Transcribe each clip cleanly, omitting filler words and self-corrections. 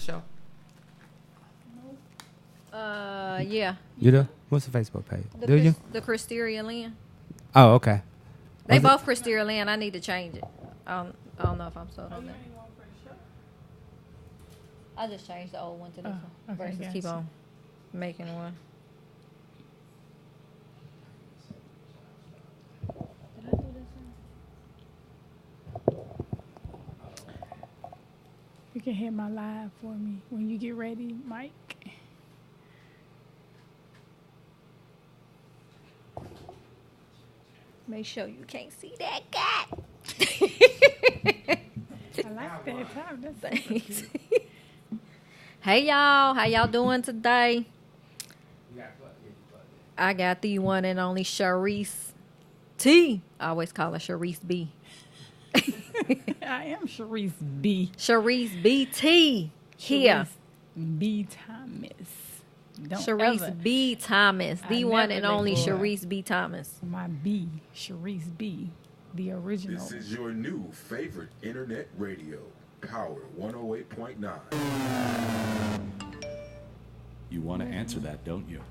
show? Yeah. You do? What's the Facebook page? Do you? The Christeria Lynn. Oh, okay. They both Christeria Lynn. I need to change it. I don't know if I'm sold on that. I just changed the old one to this one. Okay, Versus keep on making one. Did I do this one? You can hit my live for me when you get ready, Mike. Make sure you can't see that cat. I like that top. That's Thanks. Hey y'all, how y'all doing today? I got the one and only Sharice T. I always call her Sharice B. I am Sharice B. Sharice BT here. Sharice B. Thomas. Don't Sharice ever. B. Thomas, the one and never let only go of Sharice B. Thomas. My B. Sharice B. The original. This is your new favorite internet radio, Power 108.9. You want to answer that, don't you?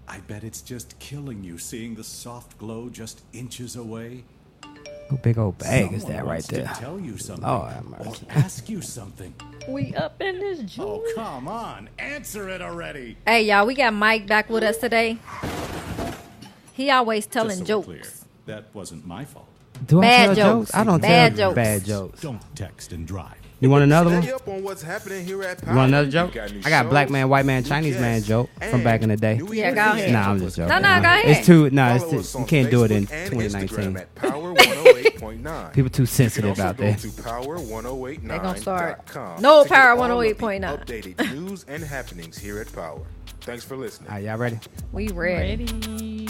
I bet it's just killing you seeing the soft glow just inches away. What big old bag is Someone that right wants there? To tell you something, Oh, have or mercy. ask you something. We up in this joint. Oh, come on, answer it already. Hey y'all, we got Mike back with us today. He always telling Just so we're jokes. clear, that wasn't my fault. Do I Bad tell jokes. jokes? I don't Bad tell jokes. bad jokes. Don't text and drive. You want another one? Stay up on what's happening here at Power. You want another joke? We new I got black shows, man, white man, new Chinese man guests, joke from and back in the day. new Yeah, go events. ahead. Nah, I'm just joking. No, go ahead. It's too. No, Follow it's us too, on you can't do it in Facebook and 2019. Instagram at Power 108.9. People too You can sensitive also out go there. to power1089.com. They gonna start. to No, get Power all of the 108.9. Updated news and happenings here at Power. Thanks for listening. All right, y'all ready? We ready. Ready.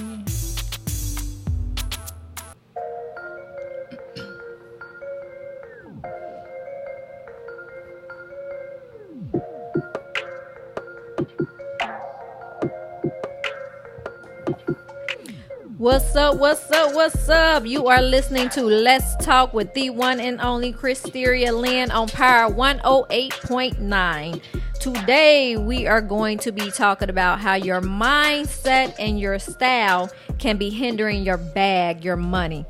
What's up, what's up, what's up? You are listening to Let's Talk with the one and only Christeria Lynn on Power 108.9. Today, we are going to be talking about how your mindset and your style can be hindering your bag, your money.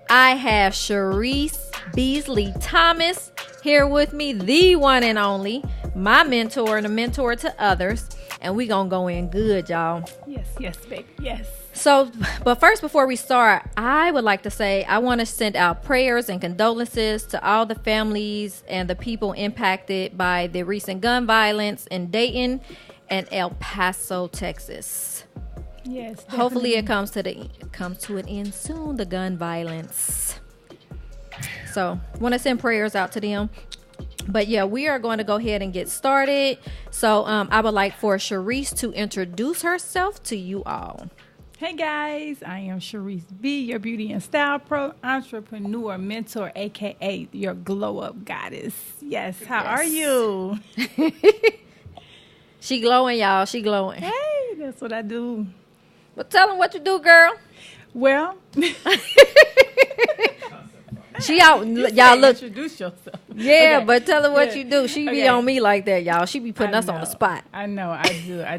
I have Sharice Beasley Thomas here with me, the one and only, my mentor and a mentor to others. And we gonna go in good, y'all. Yes, baby. Yes. So, but first, before we start, I would like to say I want to send out prayers and condolences to all the families and the people impacted by the recent gun violence in Dayton and El Paso, Texas. Yes. Hopefully, it definitely. comes to an end soon. The gun violence. So, want to send prayers out to them. But yeah, we are going to go ahead and get started. So, I would like for Sharice to introduce herself to you all. Hey guys, I am Sharice B, your beauty and style pro, entrepreneur, mentor, aka your glow up goddess. Yes, how are you? She glowing, y'all. She glowing. Hey, that's what I do. But tell them what you do, girl. Well, She out, y'all look. introduce yourself. Yeah, Okay. but tell her what Yeah. you do. She be Okay. on me like that, y'all. She be putting I us on the know. spot. I know, I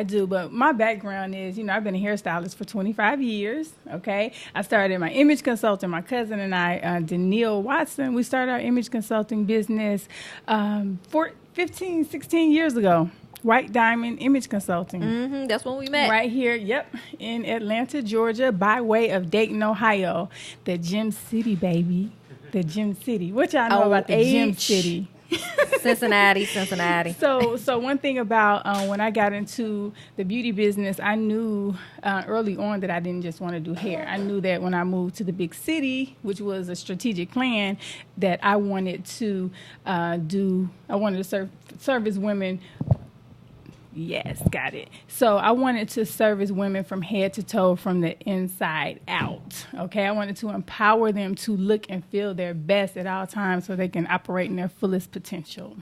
do. But my background is, I've been a hairstylist for 25 years. Okay, I started my image consulting. My cousin and I, Danielle Watson, we started our image consulting business 16 years ago. White Diamond Image Consulting. That's when we met. Right here, in Atlanta, Georgia, by way of Dayton, Ohio. The Gym City, baby. The Gym City. What y'all know about the Gym OH. City? Cincinnati. So one thing about when I got into the beauty business, I knew early on that I didn't just want to do hair. I knew that when I moved to the big city, which was a strategic plan, that I wanted to service women. Yes, got it. So I wanted to service women from head to toe, from the inside out. Okay, I wanted to empower them to look and feel their best at all times so they can operate in their fullest potential.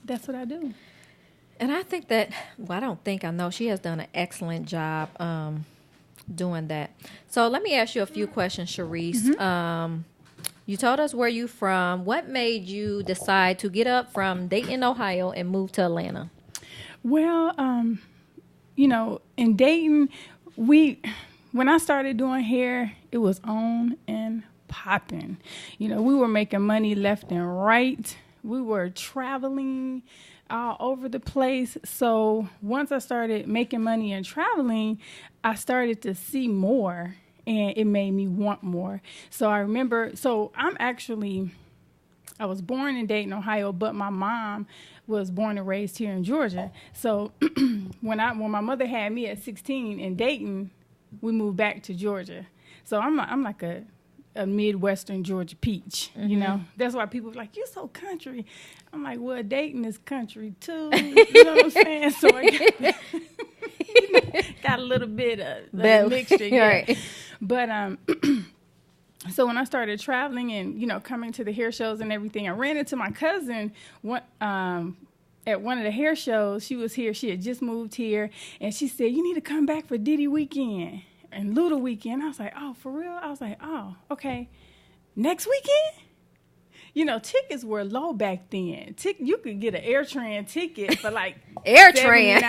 That's what I do. And I think that, well, I know she has done an excellent job doing that. So let me ask you a few questions, Sharice. You told us where you from. What made you decide to get up from Dayton, Ohio, and move to Atlanta? Well, in Dayton, when I started doing hair, it was on and popping. We were making money left and right. We were traveling all over the place. So once I started making money and traveling, I started to see more, and it made me want more. So I remember, I was born in Dayton, Ohio, but my mom was born and raised here in Georgia. So when my mother had me at 16 in Dayton, we moved back to Georgia. So I'm like a Midwestern Georgia peach, That's why people are like, you're so country. I'm like, well, Dayton is country too. You know what I'm saying? So I got a little bit of mixture. Yeah. Right. But so when I started traveling and, coming to the hair shows and everything, I ran into my cousin at one of the hair shows. She was here. She had just moved here. And she said, you need to come back for Diddy weekend and Luda weekend. I was like, oh, for real? I was like, oh, okay. Next weekend? Tickets were low back then. You could get an AirTran ticket for like AirTran.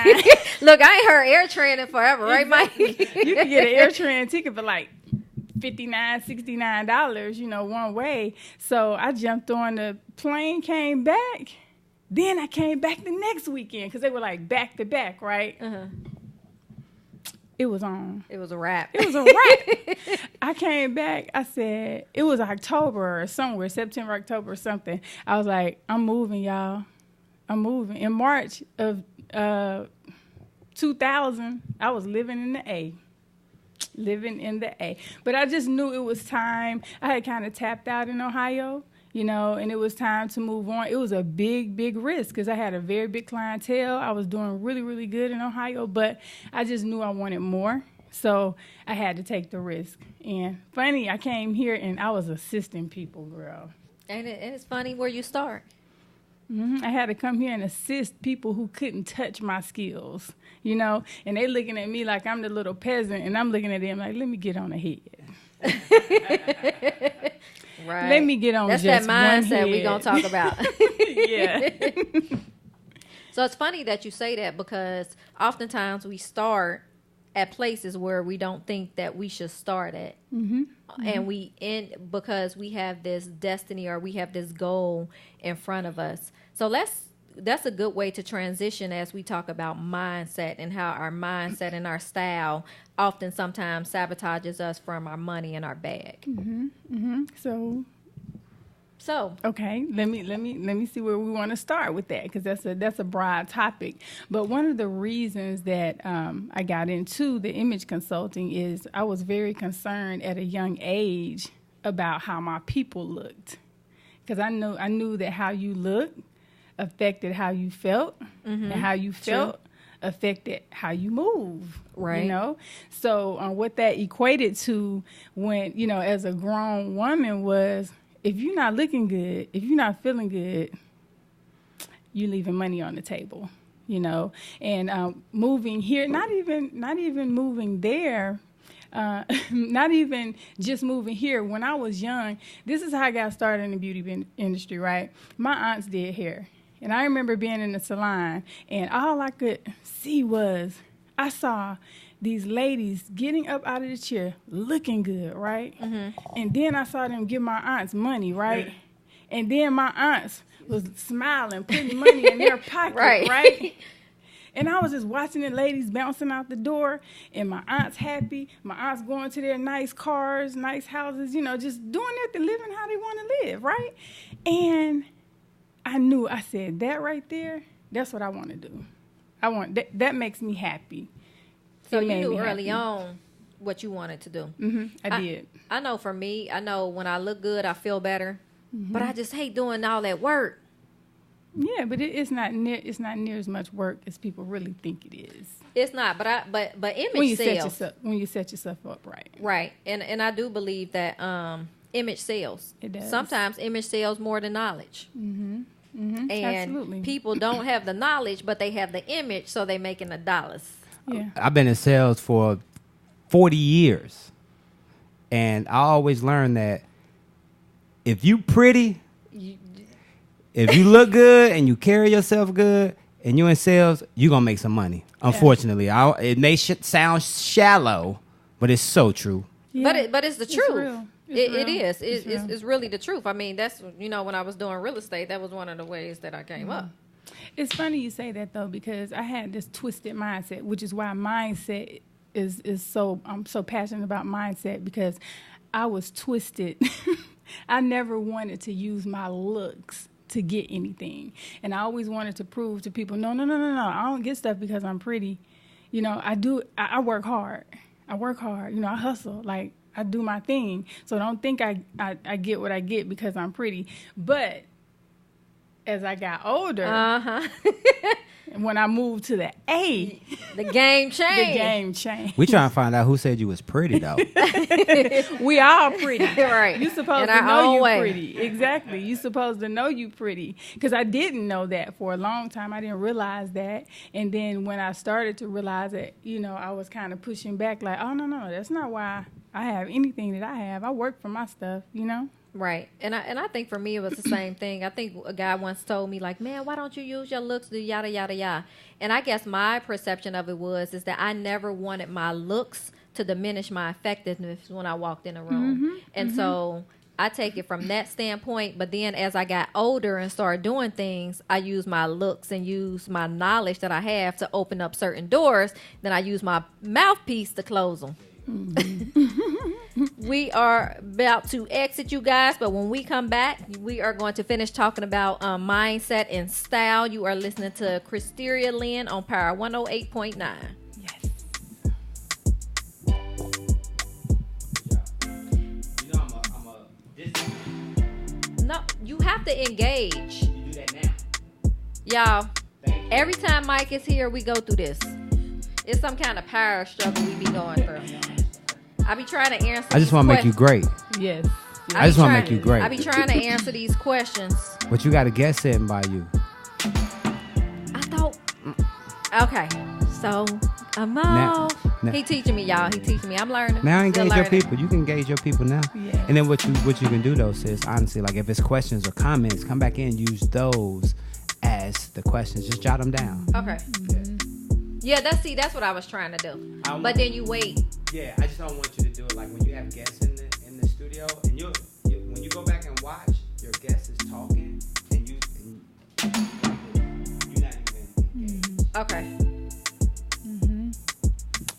Look, I ain't heard AirTran in forever, right, Mike? You could get an AirTran ticket for like $59, $69, one way. So I jumped on the plane, came back. Then I came back the next weekend because they were like back to back, right? Uh-huh. It was on. It was a wrap. It was a wrap. I came back. I said, it was October or somewhere, September, October or something. I was like, I'm moving, y'all. I'm moving. In March of 2000, I was living in the A. But I just knew it was time. I had kind of tapped out in Ohio, and it was time to move on. It was a big, big risk because I had a very big clientele. I was doing really, really good in Ohio, but I just knew I wanted more. So I had to take the risk. And funny, I came here and I was assisting people, girl. And it's funny where you start. Mm-hmm. I had to come here and assist people who couldn't touch my skills, and they looking at me like I'm the little peasant, and I'm looking at them like, let me get on ahead. Right. Let me get on. That's just that mindset one we're going to talk about. Yeah. So it's funny that you say that because oftentimes we start at places where we don't think that we should start at. Mm-hmm. And we end because we have this destiny or we have this goal in front of us. So that's a good way to transition as we talk about mindset and how our mindset and our style often sometimes sabotages us from our money and our bag. Mm-hmm. Mm-hmm. So okay, let me see where we want to start with that because that's a broad topic. But one of the reasons that I got into the image consulting is I was very concerned at a young age about how my people looked because I knew that how you looked affected how you felt, and how you felt affected how you move. Right. So what that equated to when as a grown woman was, if you're not looking good, if you're not feeling good, you're leaving money on the table. And moving here, not even moving there. Not even just moving here. When I was young, this is how I got started in the beauty industry, right? My aunts did hair. And I remember being in the salon, and all I could see was I saw these ladies getting up out of the chair, looking good, right? Mm-hmm. And then I saw them give my aunts money, right? And then my aunts was smiling, putting money in their pocket, right? And I was just watching the ladies bouncing out the door, and my aunt's happy. My aunt's going to their nice cars, nice houses, just doing it, living how they want to live, right? And I said, that right there, that's what I want to do. That makes me happy. So you knew early on what you wanted to do. Mm-hmm, I did. I know for me, when I look good, I feel better. Mm-hmm. But I just hate doing all that work. Yeah, but it's not near as much work as people really think it is. It's not, but image sells. When you set yourself up right. Right, and I do believe that image sells. It does. Sometimes image sells more than knowledge. Mm-hmm. Mm-hmm. And absolutely. People don't have the knowledge, but they have the image, so they're making the dollars. Yeah. I've been in sales for 40 years, and I always learned that if you pretty, if you look good and you carry yourself good and you're in sales, you're going to make some money. Unfortunately, it may sound shallow, but it's so true. Yeah. But it's the truth. Real. It is. It's really the truth. I mean, that's, when I was doing real estate, that was one of the ways that I came up. It's funny you say that, though, because I had this twisted mindset, which is why mindset is so, I'm so passionate about mindset, because I was twisted. I never wanted to use my looks to get anything. And I always wanted to prove to people, no. I don't get stuff because I'm pretty. I work hard. I hustle. Like, I do my thing. So don't think I get what I get because I'm pretty. But as I got older, when I moved to the A, the game changed. We trying to find out who said you was pretty, though. We all pretty. Right. You supposed to know you pretty. Exactly. You supposed to know you pretty. Because I didn't know that for a long time. I didn't realize that. And then when I started to realize it, I was kind of pushing back like, oh, no, that's not why I have anything that I have. I work for my stuff, Right. And I think for me it was the same thing. I think a guy once told me, like, man, why don't you use your looks to yada, yada, yada. And I guess my perception of it is that I never wanted my looks to diminish my effectiveness when I walked in a room. And so I take it from that standpoint. But then as I got older and started doing things, I use my looks and use my knowledge that I have to open up certain doors. Then I use my mouthpiece to close them. We are about to exit, you guys, but when we come back, we are going to finish talking about mindset and style. You are listening to Christeria Lynn on Power 108.9. Yes. No, you have to engage. You do that now. Y'all, every time Mike is here, we go through this. It's some kind of power struggle we be going through. I be trying to answer. I just want to make you great. Yes. I just want to make you great. I be trying to answer these questions. But you got a guest sitting by you. I thought. Okay, so I'm Now- He teaching me, y'all. He teaching me. I'm learning. Now Still engage your learning. people. You can engage your people now. Yes. And then what you can do though, sis, honestly, like if it's questions or comments, come back in, use those as the questions. Just jot them down. Okay. Yeah, that's what I was trying to do. But then you wait. Yeah, I just don't want you to do it like when you have guests in the studio, and you when you go back and watch, your guest is talking, and you're not even engaged. Okay.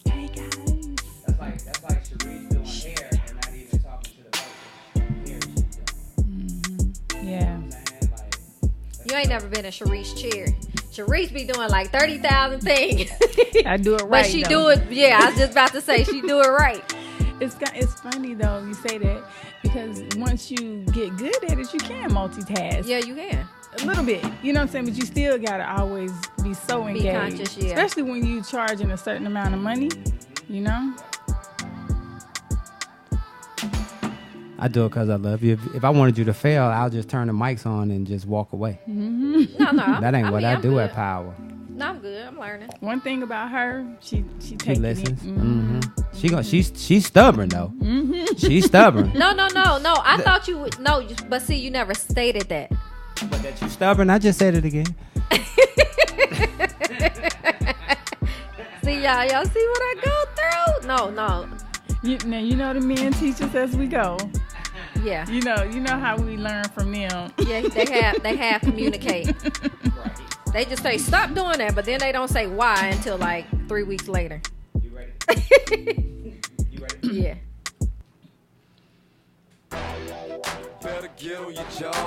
Hey, guys. That's like Sharice doing hair and not even talking to the person. Hair she's doing. Yeah. You know what I'm saying? Like, You ain't never been in Sharice's chair. Sharice be doing like 30,000 things. I do it right. But she though. do it. Yeah, I was just about to say she do it right. It's funny though you say that, because once you get good at it, you can multitask. Yeah, you can. A little bit, you know what I'm saying, but you still gotta always be so Be engaged, conscious, yeah. especially when you charging a certain amount of money. You know, I do it because I love you. If I wanted you to fail, I'll just turn the mics on and just walk away. No. That ain't what I I'm do good. at Power. No, I'm good. I'm learning. one thing about her, she She takes listens. it. She's stubborn though. She's stubborn. No. I thought you would. No, but see, you never stated that. But that you stubborn, I just said it again. See, y'all see what I go through? No. Now you know the men teach us as we go. Yeah. You know how we learn from them. Yeah, they have communicate. They just say stop doing that, but then they don't say why until like 3 weeks later. You ready? You ready? Yeah.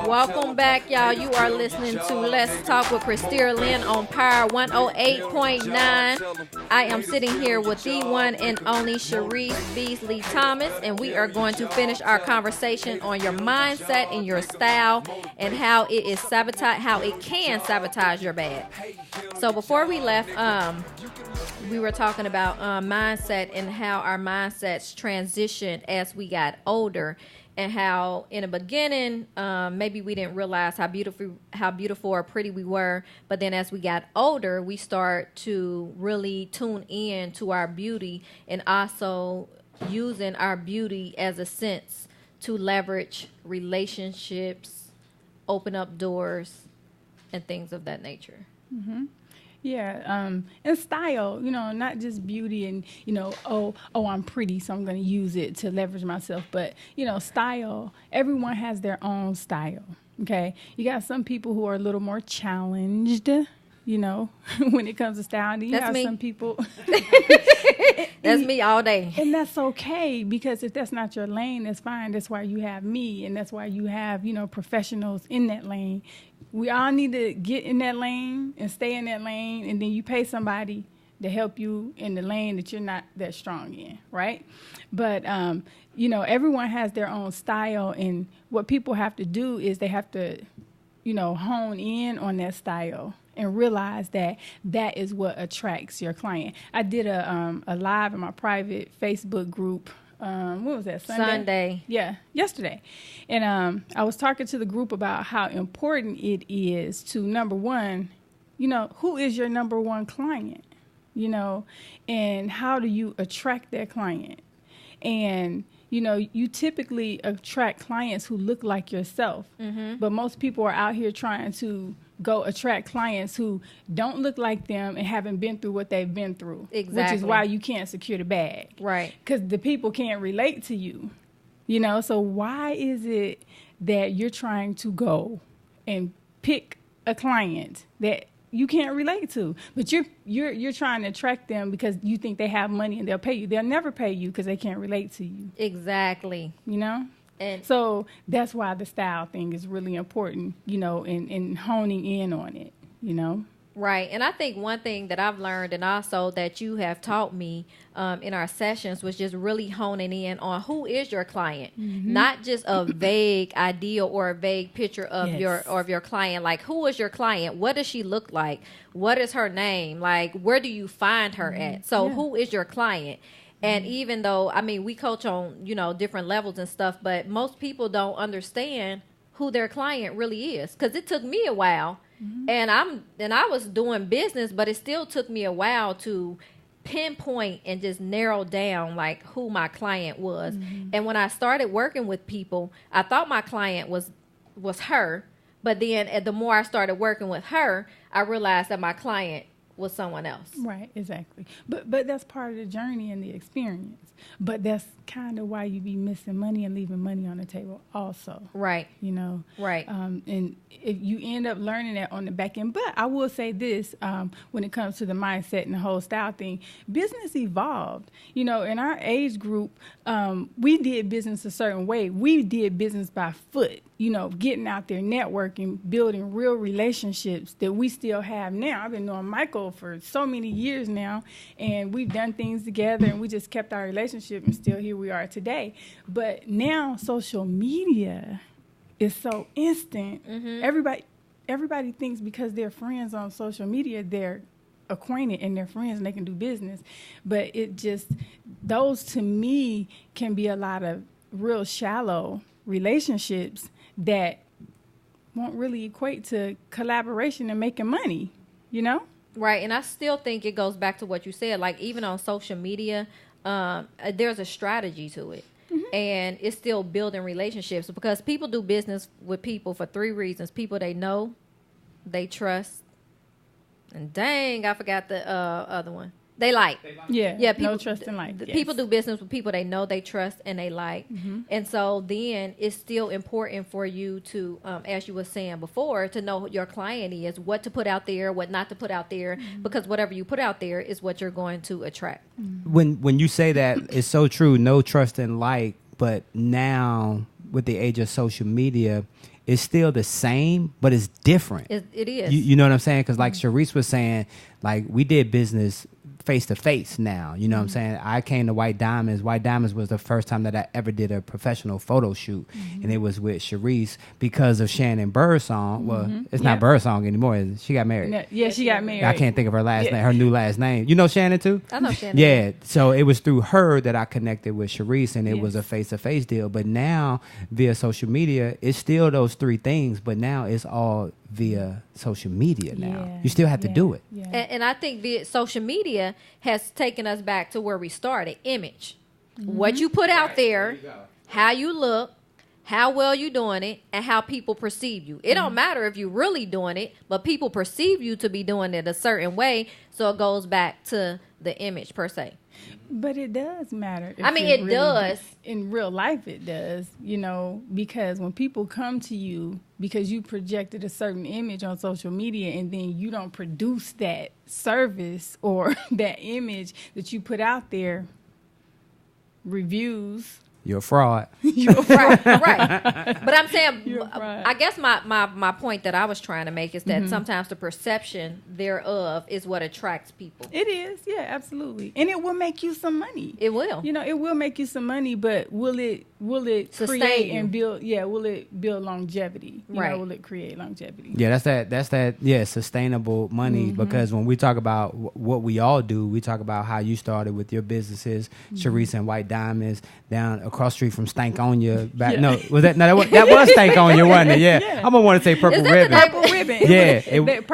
Welcome back, y'all. You are listening to Let's Talk with Christeria Lynn on Power 108.9. I am sitting here with the one and only Sharice Beasley Thomas, and we are going to finish our conversation on your mindset and your style and how it is how it can sabotage your bag. So before we left, we were talking about mindset and how our mindsets transitioned as we got older. And how in the beginning, maybe we didn't realize how beautiful or pretty we were. But then as we got older, we start to really tune in to our beauty and also using our beauty as a sense to leverage relationships, open up doors, and things of that nature. Yeah, and style, not just beauty and, oh, I'm pretty, so I'm going to use it to leverage myself. But, style, everyone has their own style, okay? You got some people who are a little more challenged, when it comes to style. And you That's have me. some people. That's me all day. And that's okay, because if that's not your lane, that's fine. That's why you have me, and that's why you have, professionals in that lane. We all need to get in that lane and stay in that lane, and then you pay somebody to help you in the lane that you're not that strong in, right? But, everyone has their own style, and what people have to do is they have to, hone in on that style and realize that that is what attracts your client. I did a live in my private Facebook group. What was that, Sunday? Yeah, yesterday. And I was talking to the group about how important it is to, number one, who is your number one client, and how do you attract that client? And, you typically attract clients who look like yourself, but most people are out here trying to go attract clients who don't look like them and haven't been through what they've been through. Exactly. Which is why you can't secure the bag. Right. Because the people can't relate to you. So why is it that you're trying to go and pick a client that you can't relate to, but you're trying to attract them because you think they have money and they'll pay you? They'll never pay you because they can't relate to you. Exactly. And So that's why the style thing is really important, in honing in on it, Right. And I think one thing that I've learned, and also that you have taught me in our sessions, was just really honing in on who is your client, not just a vague idea or a vague picture of your client. Like, who is your client? What does she look like? What is her name? Like, where do you find her at? So who is your client? And even though, we coach on, different levels and stuff, but most people don't understand who their client really is. Because it took me a while. And I was doing business, but it still took me a while to pinpoint and just narrow down like who my client was. And when I started working with people, I thought my client was her, but then the more I started working with her, I realized that my client was someone else. Right, exactly. But that's part of the journey and the experience. But that's kind of why you be missing money and leaving money on the table also. Right. Right. And if you end up learning that on the back end. But I will say this, when it comes to the mindset and the whole style thing, business evolved. In our age group, we did business a certain way. We did business by foot, getting out there, networking, building real relationships that we still have now. I've been knowing Michael for so many years now, and we've done things together, and we just kept our relationship, and still here we are today. But now social media is so instant. Everybody thinks because they're friends on social media, they're acquainted and they're friends and they can do business. But those to me can be a lot of real shallow relationships that won't really equate to collaboration and making money, Right. And I still think it goes back to what you said. Like, even on social media, there's a strategy to it. And it's still building relationships, because people do business with people for 3 reasons: people they know, they trust, and dang, I forgot the other one. They like. Yeah. People, no trust and like. People do business with people they know, they trust, and they like. And so then it's still important for you to, as you were saying before, to know who your client is, what to put out there, what not to put out there, because whatever you put out there is what you're going to attract. When you say that, it's so true. No trust and like, but now with the age of social media, it's still the same, but it's different. It is. You know what I'm saying? Because like Sharice was saying, like, we did business face to face now. You know what I'm saying? I came to White Diamonds. White Diamonds was the first time that I ever did a professional photo shoot. And it was with Sharice because of Shannon Birdsong. Well, it's not Birdsong anymore. Is it? She got married. No, she got married. I can't think of her last name, her new last name. You know Shannon too? I know Shannon. Yeah. So it was through her that I connected with Sharice, and it was a face-to-face deal. But now, via social media, it's still those 3 things, but now it's all via social media now. Yeah. You still have to do it. Yeah. And I think social media has taken us back to where we started. Image. What you put out there, how you look, how well you doing it and how people perceive you. It don't matter if you're really doing it, but people perceive you to be doing it a certain way. So it goes back to the image per se. But it does matter. I mean, it does. In real life, it does, you know, because when people come to you because you projected a certain image on social media and then you don't produce that service or that image that you put out there, reviews. You're a fraud. Right. But I'm saying, Right. I guess my point that I was trying to make is that sometimes the perception thereof is what attracts people. It is, yeah, absolutely. And it will make you some money. It will. You know, it will make you some money, but will it Sustain create you. and build, will it build longevity? You Right. know, will it create longevity? Yeah, that's that sustainable money, because when we talk about what we all do, we talk about how you started with your businesses, Sharice and White Diamonds, down across the street from Stankonia. Back, Yeah. No, was that was Stankonia, wasn't it? Yeah. I'm gonna want to say Purple Is that Ribbon. the Purple ribbon. Yeah, That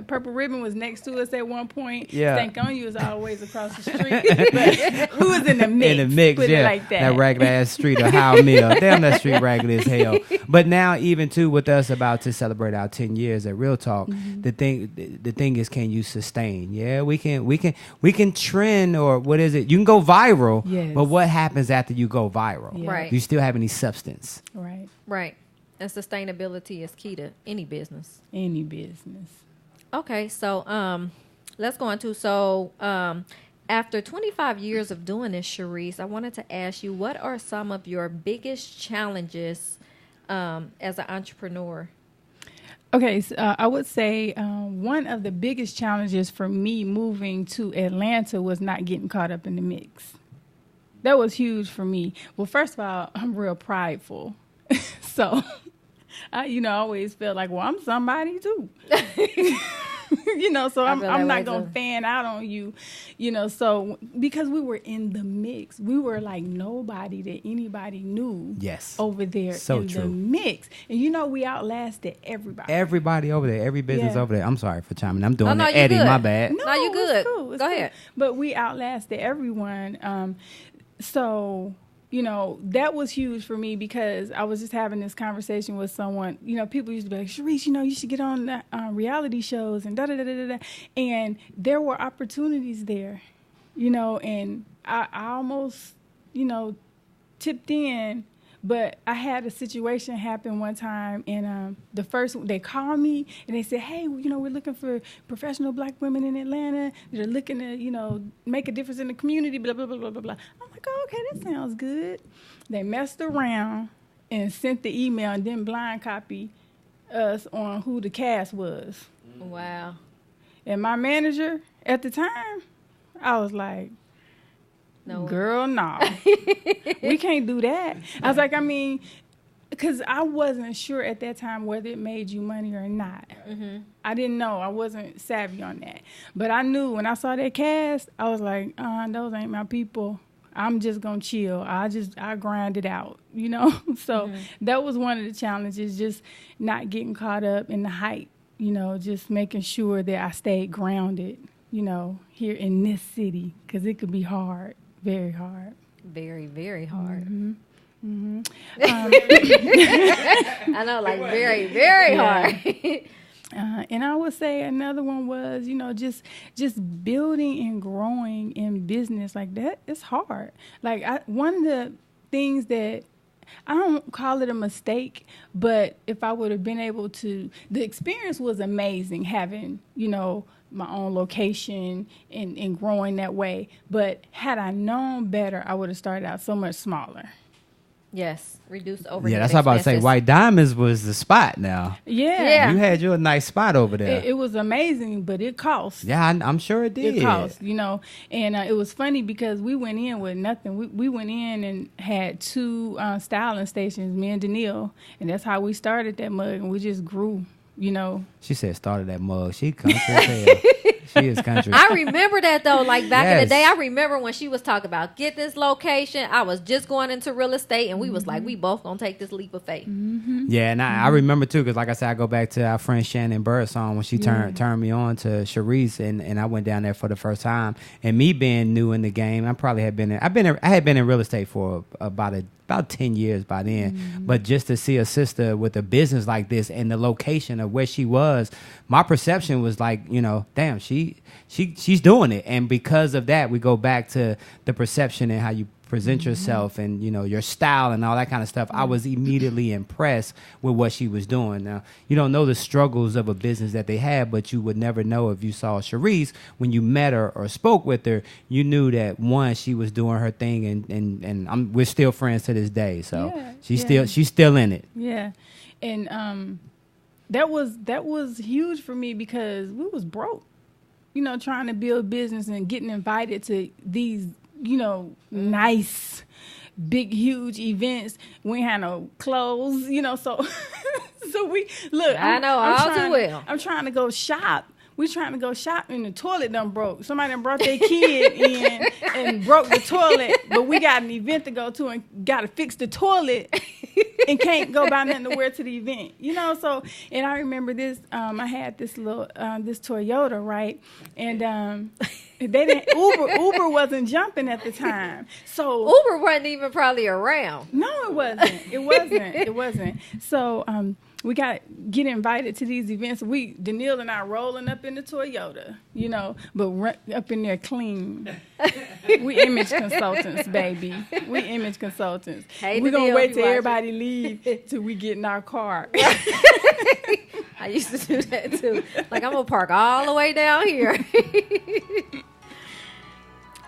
purple ribbon was next to us at one point. Yeah. Stankonia was always across the street. But we was in the mix. In the mix, put yeah. it like that. ragged ass street of Howell Mill. Damn, that street ragged as hell. But now, even too, with us about to celebrate our 10 years at Real Talk, the thing is, can you sustain? Yeah, we can trend, or what is it? You can go viral, Yes. but what happens after you go viral? Yeah. Right. Do you still have any substance? Right. Right. And sustainability is key to any business. Any business. Okay, so let's go into after 25 years of doing this, Sharice, I wanted to ask you, what are some of your biggest challenges as an entrepreneur? Okay, so, I would say one of the biggest challenges for me moving to Atlanta was not getting caught up in the mix. That was huge for me. Well, first of all, I'm real prideful. So, I always felt like, well, I'm somebody too. So I'm not going to fan out on you, so because we were in the mix, we were like nobody that anybody knew. Yes. Over there So in true. the mix. And we outlasted everybody. Everybody over there, every business Yeah. over there. I'm sorry for chiming. I'm doing no, the you Eddie. good. My bad. No, you good. It's cool. It's Go cool. ahead. But we outlasted everyone. So, that was huge for me because I was just having this conversation with someone. People used to be like, Sharice, you should get on the, reality shows and da-da-da-da-da. And there were opportunities there, and I almost, tipped in. But I had a situation happen one time, and they called me and they said, "Hey, we're looking for professional Black women in Atlanta that are looking to, make a difference in the community." Blah blah blah blah blah blah. I'm like, "Oh, okay, that sounds good." They messed around and sent the email and then blind copy us on who the cast was. Wow. And my manager at the time, I was like, No. "Girl, no. We can't do that." I was like, because I wasn't sure at that time whether it made you money or not. Mm-hmm. I didn't know. I wasn't savvy on that. But I knew when I saw that cast, I was like, those ain't my people. I'm just going to chill. I grind it out, So that was one of the challenges, just not getting caught up in the hype, just making sure that I stayed grounded, here in this city, because it could be hard. Very hard. Very, very hard. Mm-hmm. Mm-hmm. I know, like very, very hard. And I would say another one was, just building and growing in business like that. It's hard. Like one of the things that I don't call it a mistake, but if I would have been able to, the experience was amazing having, my own location and growing that way. But had I known better, I would have started out so much smaller. Yes, reduce overhead. Yeah, that's what I was about to say. expenses. White Diamonds was the spot now. Yeah. You had you a nice spot over there. It was amazing, but it cost. Yeah, I'm sure it did. It cost, and it was funny because we went in with nothing. We went in and had 2 styling stations, me and Danielle, and that's how we started that mug, and we just grew, She said, started that mug. She country as hell. She is country. I remember that though. Like back in the Yes. day, I remember when she was talking about get this location. I was just going into real estate, and we was like, we both gonna take this leap of faith. Yeah, and I remember too, because like I said, I go back to our friend Shannon Bird song when she turned me on to Sharice, and I went down there for the first time. And me being new in the game, I probably had been I had been in real estate for about 10 years by then. But just to see a sister with a business like this and the location of where she was, my perception was like, you know, damn, she's doing it. And because of that, we go back to the perception and how you present yourself and, you know, your style and all that kind of stuff. I was immediately impressed with what she was doing. Now, you don't know the struggles of a business that they had, but you would never know if you saw Sharice when you met her or spoke with her. You knew that, one, she was doing her thing, and we're still friends to this day. So she's still in it. Yeah. And that was huge for me because we was broke, you know, trying to build business and getting invited to these, you know, nice, big, huge events. We ain't had no clothes, you know, so we look. I know all too well. I'm trying to go shop. We trying to go shop and the toilet done broke. Somebody done brought their kid in and broke the toilet, but we got an event to go to and got to fix the toilet and can't go buy nothing to wear to the event. You know, so, and I remember this, I had this little, this Toyota, right? And they didn't, Uber wasn't jumping at the time. So Uber wasn't even probably around. No, it wasn't. So, we get invited to these events. Danielle and I rolling up in the Toyota, you know, but up in there clean. We image consultants, baby. We image consultants. Hey, we're going to Danielle, wait till everybody leave till we get in our car. I used to do that too. Like, I'm going to park all the way down here.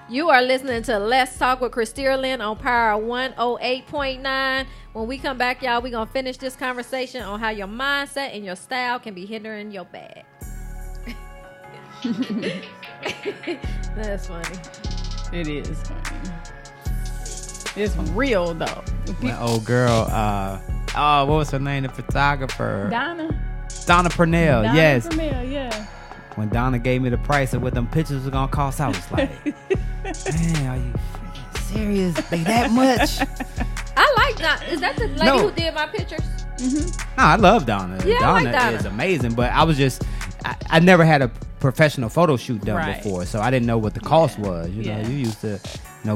You are listening to Let's Talk with Christeria Lynn on Power 108.9. When we come back, y'all, we're going to finish this conversation on how your mindset and your style can be hindering your bag. That's funny. It is funny. It's real, though. My old girl, what was her name? The photographer. Donna Purnell, yes. Donna Purnell, yeah. When Donna gave me the price of what them pictures were gonna cost, I was like, man, are you freaking serious? They that much? I like Donna. Is that the lady who did my pictures? Mm-hmm. No, I love Donna. Yeah, I like Donna. Is amazing, but I was just, I never had a professional photo shoot done before, so I didn't know what the cost was. You know, you used to,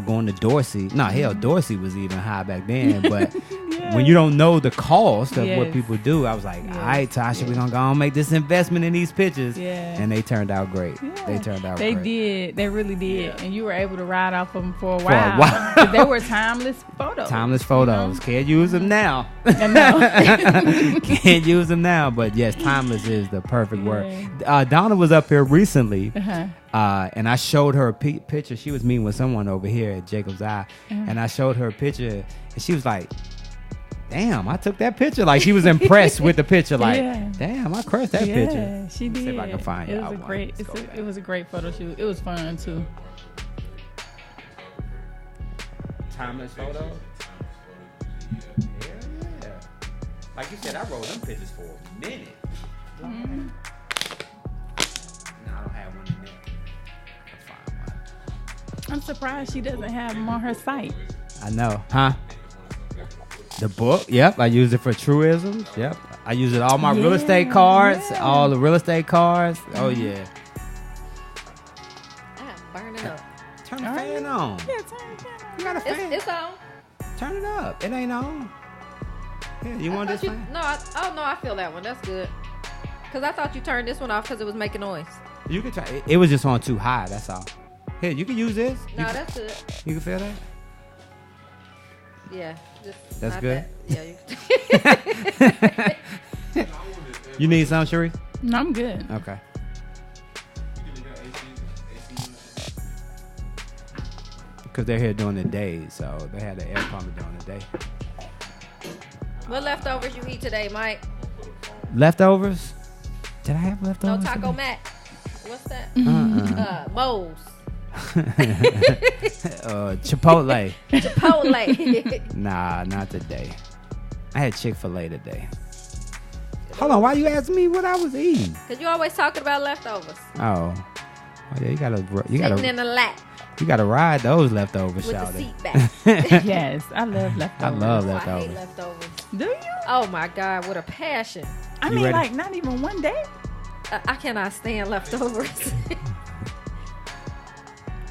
going to Dorsey. No, hell, Dorsey was even high back then, but when you don't know the cost of what people do, I was like, all right, Tasha, we're gonna go and make this investment in these pictures. And they turned out great. They turned out great. They did. They really did. And you were able to ride off of them for a while. 'Cause they were timeless photos. Timeless photos. Can't use them now. Can't use them now, but yes, timeless is the perfect word. Donna was up here recently, and I showed her a picture. She was meeting with someone over here at Jacob's Eye, and I showed her a picture, and she was like, damn, I took that picture. Like, she was impressed with the picture. Like, damn, I crushed that picture. Yeah, she did. See if I can find it. It was a great photo shoot. It was fun, too. Timeless photo? Yeah. Like you said, I rolled them pictures for a minute. Mm-hmm. No, I don't have one in there. I'll find one. I'm surprised she doesn't have them on her site. I know. Huh? The book? Yep. I use it for truisms. Yep. I use it all my real estate cards. Yeah. All the real estate cards. Oh, yeah. Burn it up. Turn the fan on. Yeah, turn the fan on. You got a fan. It's on. Turn it up. It ain't on. Yeah, you want this fan? No, I feel that one. That's good. Because I thought you turned this one off because it was making noise. You can try. It was just on too high. That's all. Here, you can use this. No, that's good. You can feel that? Yeah. That's good? That. Yeah. You need some, Sheree? No, I'm good. Okay. Because they're here during the day, so they had the air pump during the day. What leftovers you eat today, Mike? Leftovers? Did I have leftovers? No Taco Mac. What's that? Moe's. Chipotle. Chipotle. Nah, not today. I had Chick-fil-A today. Hold on, why you asking me what I was eating? Because you always talking about leftovers. Oh, yeah, you gotta Sitting in the lap you gotta ride those leftovers, with the shawty. seat back. Yes, I love leftovers. I love Oh, I hate leftovers. leftovers. Do you? Oh my God, what a passion. I You mean, ready? like, not even one day? I cannot stand leftovers.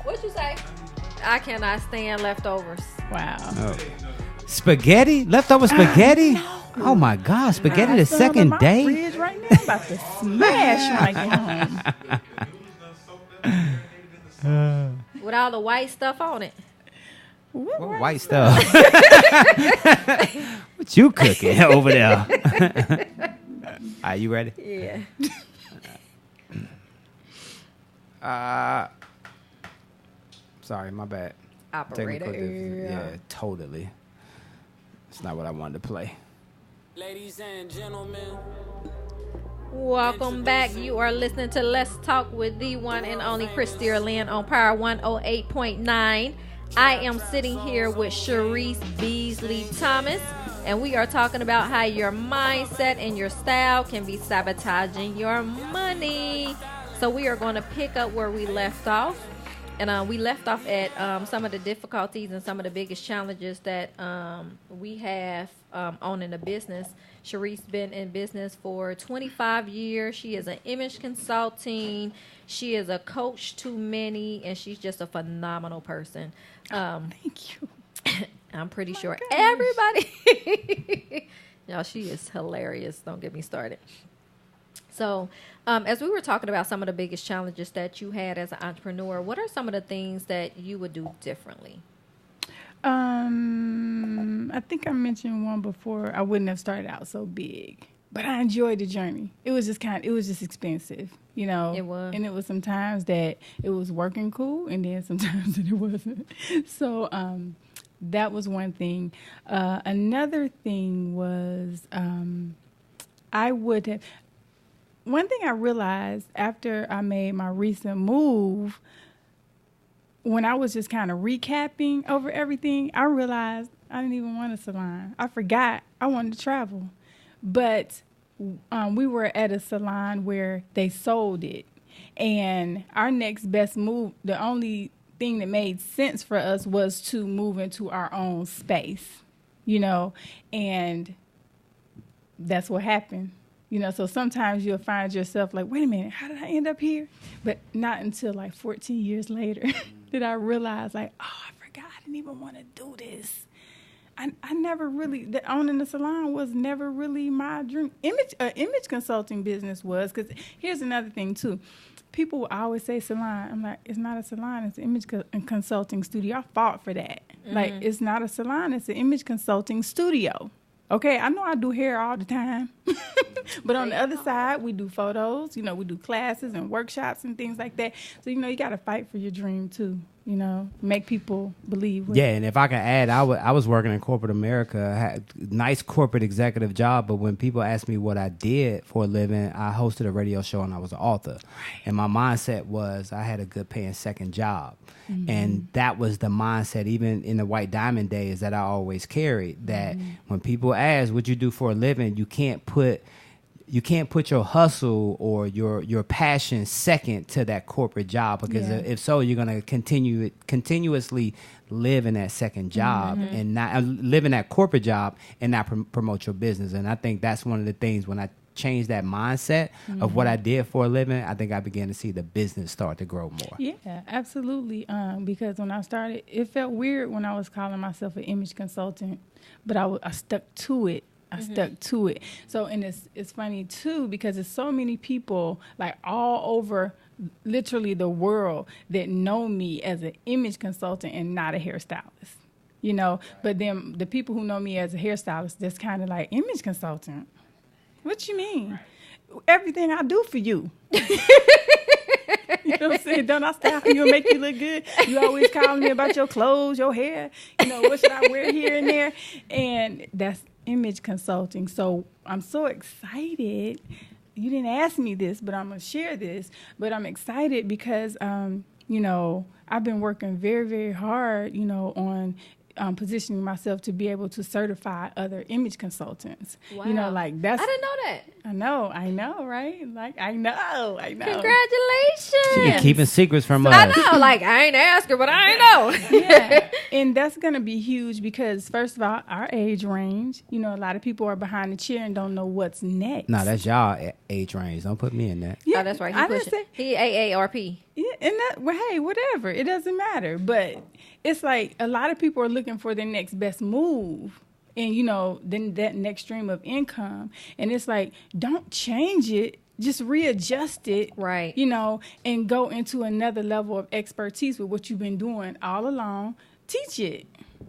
What'd you say? I cannot stand leftovers. Wow. Oh. Spaghetti? Leftover spaghetti? Oh my God, spaghetti the Some in second my day? fridge right now. I'm about to smash when I get home. With all the white stuff on it. What What right? white stuff? What you cooking over there? Are you ready? Yeah. Sorry, my bad. Operator. Technical difficulty. Yeah, totally. It's not what I wanted to play. Ladies and gentlemen, Welcome back. You are listening to Let's Talk with the one and only Christeria Lynn on Power 108.9. I am sitting here with Sharice Beasley Thomas, and we are talking about how your mindset and your style can be sabotaging your money. So we are going to pick up where we left off. And we left off at some of the difficulties and some of the biggest challenges that we have owning a business. Sharice been in business for 25 years. She is an image consulting. She is a coach to many, and she's just a phenomenal person. Thank you. I'm pretty sure gosh. everybody. Y'all, she is hilarious. Don't get me started. So, as we were talking about some of the biggest challenges that you had as an entrepreneur, what are some of the things that you would do differently? I think I mentioned one before. I wouldn't have started out so big, but I enjoyed the journey. It was just expensive, you know. It was. And it was sometimes that it was working cool, and then sometimes that it wasn't. So that was one thing. Another thing was I would have. One thing I realized after I made my recent move, when I was just kind of recapping over everything, I realized I didn't even want a salon. I forgot I wanted to travel. But we were at a salon where they sold it. And our next best move, the only thing that made sense for us was to move into our own space, you know, and that's what happened. You know, so sometimes you'll find yourself like, wait a minute, how did I end up here? But not until like 14 years later did I realize, like, oh, I forgot I didn't even want to do this. I never really, owning the salon was never really my dream. Image consulting business was, because here's another thing too. People will always say salon. I'm like, it's not a salon, it's an image consulting studio. I fought for that. Mm-hmm. Like, it's not a salon, it's an image consulting studio. Okay, I know I do hair all the time, but on the other side, we do photos, you know, we do classes and workshops and things like that. So, you know, you got to fight for your dream too, you know, make people believe. Yeah, and if I can add, I was working in corporate America. I had a nice corporate executive job, but when people asked me what I did for a living, I hosted a radio show and I was an author. And my mindset was I had a good paying second job. Mm-hmm. And that was the mindset, even in the White Diamond days, that I always carried, that when people ask what you do for a living, you can't put your hustle or your passion second to that corporate job, because if so, you're going to continuously live in that second job and not live in that corporate job and not promote your business. And I think that's one of the things when I changed that mindset of what I did for a living, I think I began to see the business start to grow more. Yeah, absolutely. Because when I started, it felt weird when I was calling myself an image consultant, but I stuck to it. Stuck to it. So, and it's funny too, because there's so many people like all over literally the world that know me as an image consultant and not a hairstylist, you know. But then the people who know me as a hairstylist, that's kind of like, image consultant? What you mean? Everything I do for you. You know what I'm saying? Don't I style you and make you look good? You always calling me about your clothes, your hair. You know, what should I wear here and there? And that's image consulting. So I'm so excited. You didn't ask me this, but I'm going to share this. But I'm excited because, you know, I've been working very, very hard, you know, on positioning myself to be able to certify other image consultants. Wow. You know, like that's. I didn't know that. I know, right? Like I know. Congratulations. Keeping secrets from us. I know, like I ain't ask her, but I ain't know. Yeah, and that's gonna be huge because first of all, our age range. You know, a lot of people are behind the chair and don't know what's next. No, that's y'all age range. Don't put me in that. Oh, that's right. I didn't say. He AARP. Yeah, and that, well, hey, whatever. It doesn't matter. But it's like a lot of people are looking for their next best move. And, you know, then that next stream of income. And it's like, don't change it. Just readjust it. Right. You know, and go into another level of expertise with what you've been doing all along. Teach it.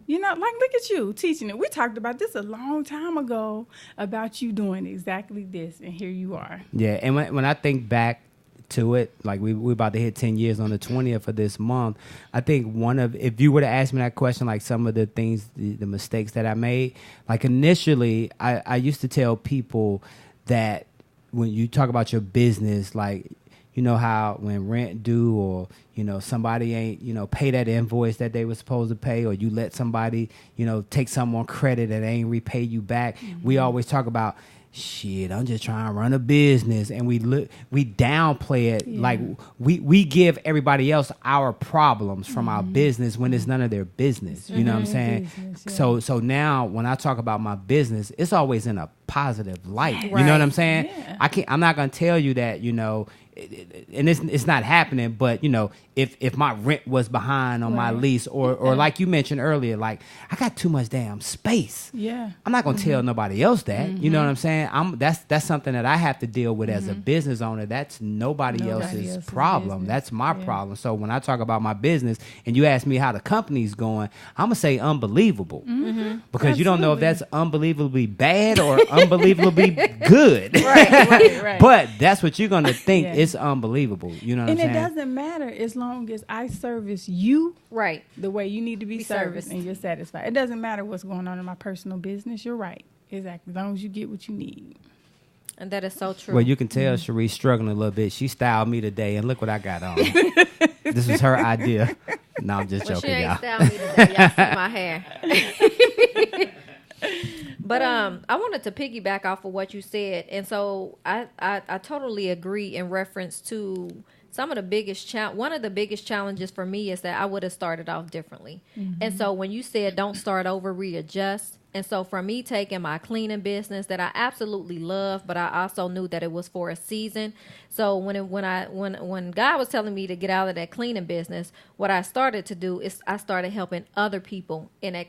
You know, like, look at you teaching it. We talked about this a long time ago about you doing exactly this. And here you are. Yeah. And when I think back to it, like we about to hit 10 years on the 20th of this month. I think if you were to ask me that question, like some of the things, the mistakes that I made, like initially I used to tell people that when you talk about your business, like, you know how when rent due or, you know, somebody ain't, you know, pay that invoice that they were supposed to pay, or you let somebody, you know, take something on credit and they ain't repay you back. Mm-hmm. We always talk about, shit, I'm just trying to run a business, and we downplay it. Yeah. Like we give everybody else our problems from our business when it's none of their business. You know what I'm saying? Business, yeah. So now when I talk about my business, it's always in a positive light. Right. You know what I'm saying? Yeah. I'm not gonna tell you that, you know, and it's not happening, but you know, if my rent was behind on my lease, or like you mentioned earlier, like I got too much damn space. Yeah, I'm not gonna tell nobody else that. You know what I'm saying? That's something that I have to deal with as a business owner. That's nobody else's problem. Business. That's my problem. So when I talk about my business, and you ask me how the company's going, I'm gonna say unbelievable, because you don't know if that's unbelievably bad or unbelievably good. Right. But that's what you're gonna think. Yeah. It's unbelievable. You know what I'm saying? And it doesn't matter as long as I service you right the way you need to be serviced and you're satisfied. It doesn't matter what's going on in my personal business. You're right. Exactly. As long as you get what you need. And that is so true. Well, you can tell Cherie's struggling a little bit. She styled me today, and look what I got on. This was her idea. No, I'm just joking, she ain't y'all. Styled me today. Y'all see my hair. But I wanted to piggyback off of what you said, and so I totally agree in reference to some of the biggest one of the biggest challenges for me is that I would have started off differently. And so when you said don't start over, readjust. And so for me taking my cleaning business that I absolutely love, but I also knew that it was for a season. So when God was telling me to get out of that cleaning business, what I started to do is I started helping other people in that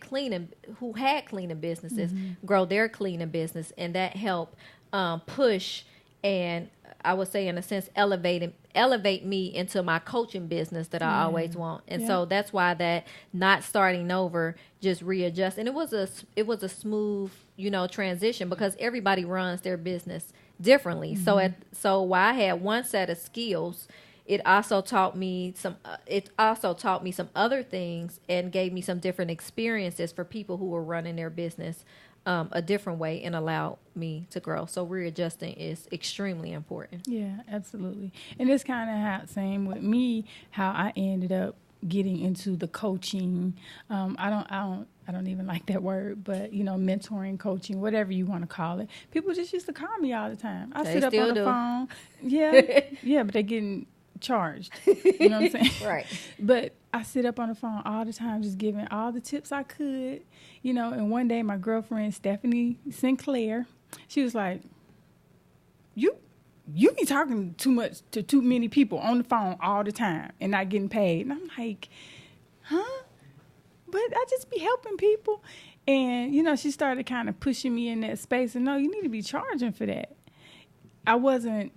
who had cleaning businesses grow their cleaning business, and that helped push and I would say in a sense elevate me into my coaching business that I always want. And so that's why that not starting over, just readjust. And it was a smooth, you know, transition because everybody runs their business differently. So while I had one set of skills, it also taught me some other things and gave me some different experiences for people who were running their business a different way and allowed me to grow. So readjusting is extremely important. Yeah, absolutely. And it's kind of same with me, how I ended up getting into the coaching. I don't even like that word, but you know, mentoring, coaching, whatever you want to call it. People just used to call me all the time. I sit up on the phone. Yeah, but they're getting charged. You know what I'm saying? Right. But I sit up on the phone all the time, just giving all the tips I could, you know. And one day, my girlfriend Stephanie Sinclair, she was like, "You be talking too much to too many people on the phone all the time and not getting paid." And I'm like, "Huh?" But I just be helping people, and you know, she started kind of pushing me in that space. And no, you need to be charging for that. I wasn't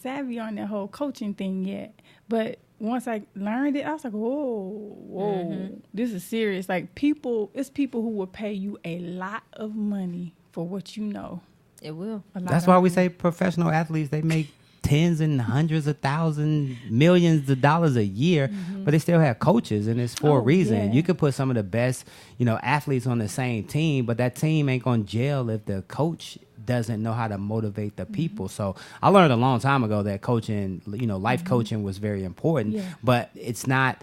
savvy on that whole coaching thing yet, but once I learned it, I was like, whoa, this is serious. Like it's people who will pay you a lot of money for what you know. It will. That's why we say professional athletes, they make tens and hundreds of thousands, millions of dollars a year, but they still have coaches, and it's for a reason. Yeah. You could put some of the best, you know, athletes on the same team, but that team ain't gonna gel if the coach doesn't know how to motivate the people. So I learned a long time ago that coaching, life coaching was very important, but it's not